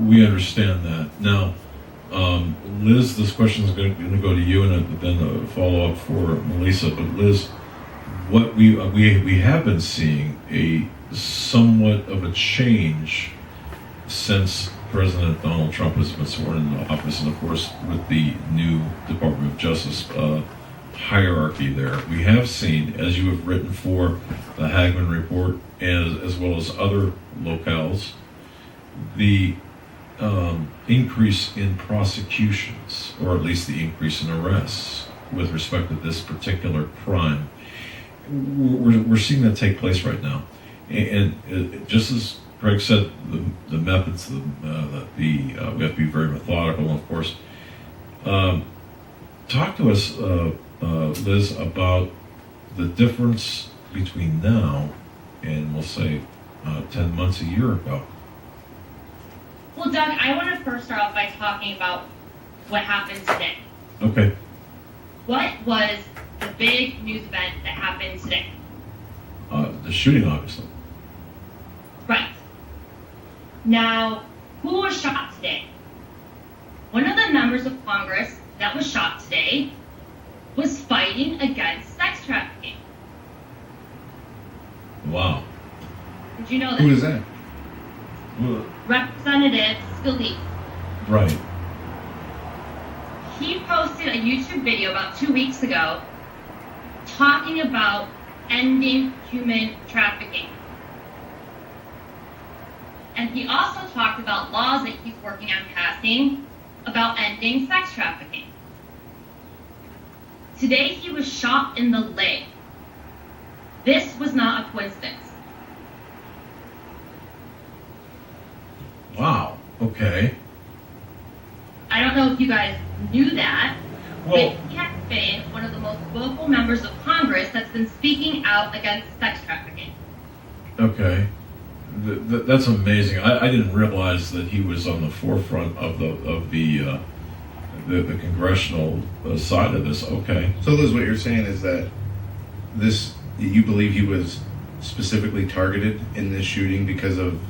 We understand that. Now, Liz, this question is going to go to you, and then a follow up for Melissa. But Liz, what we have been seeing a somewhat of a change since President Donald Trump has been sworn into office, and of course with the new Department of Justice hierarchy there. We have seen, as you have written for the Haggman report, as well as other locales, the increase in prosecutions, or at least the increase in arrests with respect to this particular crime. We're seeing that take place right now. And just as Craig said, the methods, we have to be very methodical, of course. Talk to us, Liz, about the difference between now and, we'll say, 10 months, a year ago. Well, Doug, I want to first start off by talking about what happened today. Okay. What was the big news event that happened today? The shooting, obviously. Right. Now, who was shot today? One of the members of Congress that was shot today was fighting against sex trafficking. Wow. Did you know that? Who is that? Representative Scalise. Right. He posted a YouTube video about 2 weeks ago talking about ending human trafficking. And he also talked about laws that he's working on passing about ending sex trafficking. Today he was shot in the leg. This was not a coincidence. Wow. Okay. I don't know if you guys knew that, Well, but he has been one of the most vocal members of Congress that's been speaking out against sex trafficking. okay. That's amazing. I didn't realize that he was on the forefront of the congressional side of this. Okay. So Liz, what you're saying is that you believe he was specifically targeted in this shooting because of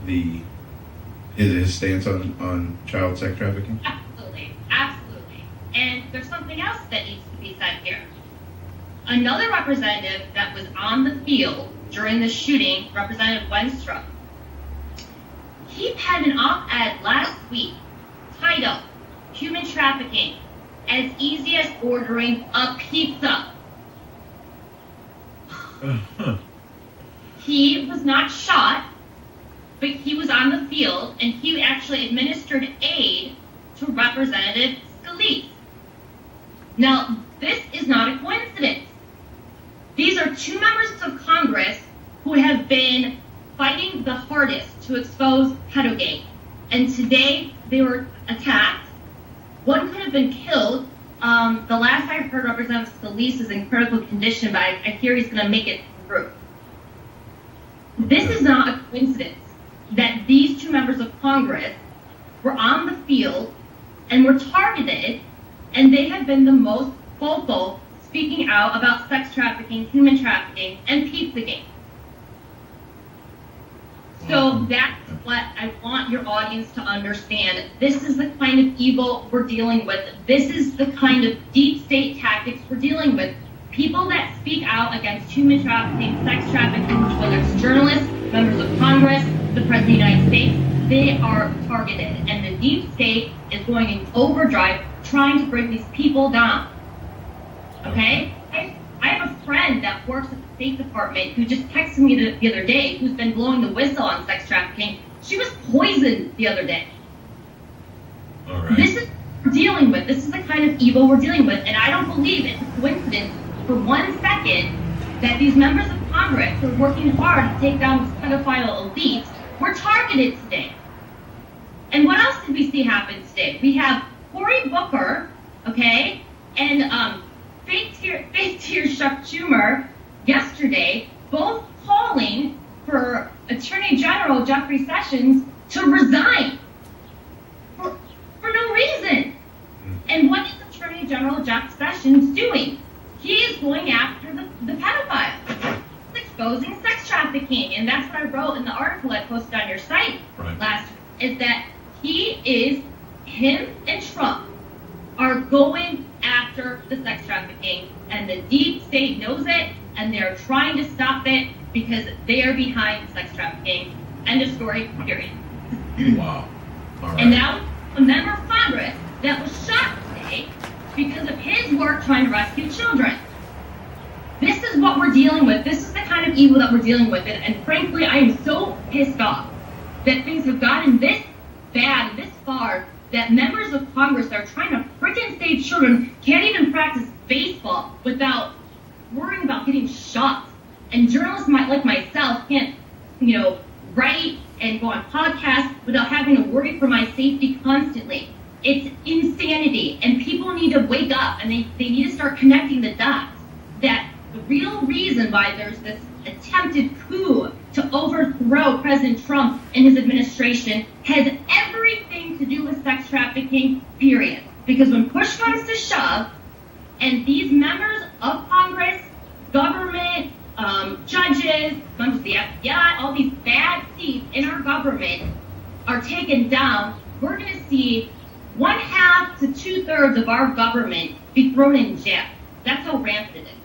his stance on child sex trafficking? Absolutely, absolutely. And there's something else that needs to be said here. Another representative that was on the field during the shooting, Representative Wenstrup, he had an op-ed last week titled "Human Trafficking as Easy as Ordering a Pizza." He was not shot, but he was on the field, and he actually administered aid to Representative Scalise. Now, this is not a coincidence. These are two members of Congress who have been fighting the hardest to expose pedogate, and today they were attacked. One could have been killed. The last I heard, Representative Scalise is in critical condition, but I hear he's going to make it through. This is not a coincidence that these two members of Congress were on the field and were targeted, and they have been the most vocal speaking out about sex trafficking, human trafficking, and Pizzagate. So that's what I want your audience to understand. This is the kind of evil we're dealing with. This is the kind of deep state tactics we're dealing with. People that speak out against human trafficking, sex trafficking, whether it's journalists, members of Congress, the President of the United States, they are targeted. And the deep state is going in overdrive trying to bring these people down. Okay? I have a friend that works at the State Department who just texted me the other day, who's been blowing the whistle on sex trafficking. She was poisoned the other day. All right. This is what we're dealing with. This is the kind of evil we're dealing with. And I don't believe it's a coincidence for 1 second that these members of Congress who are working hard to take down this pedophile elite were targeted today. And what else did we see happen today? We have Cory Booker, okay, and fake tear Chuck Schumer yesterday, both calling for Attorney General Jeffrey Sessions to resign for no reason. And what is Attorney General Jeff Sessions doing? He is going after the pedophiles. He's exposing sex trafficking. And that's what I wrote in the article I posted on your site last week, is that him and Trump are going after the sex trafficking, and the deep state knows it, and they're trying to stop it because they are behind sex trafficking. End of story, period. Wow. All right. And now a member of Congress that was shot today because of his work trying to rescue children. This is what we're dealing with. This is the kind of evil that we're dealing with. And frankly, I am so pissed off that things have gotten this bad, this far, that members of Congress that are trying to freaking save children can't even practice baseball without worrying about getting shot. And journalists like myself can't, write and go on podcasts without having to worry for my safety constantly. It's insanity, and people need to wake up, and they need to start connecting the dots that the real reason why there's this attempted coup to overthrow President Trump and his administration has everything to do with sex trafficking, period. Because when push comes to shove, and these members of Congress, government, judges, members of the FBI, all these bad seats in our government are taken down, we're going to see 1/2 to 2/3 of our government be thrown in jail. That's how rampant it is.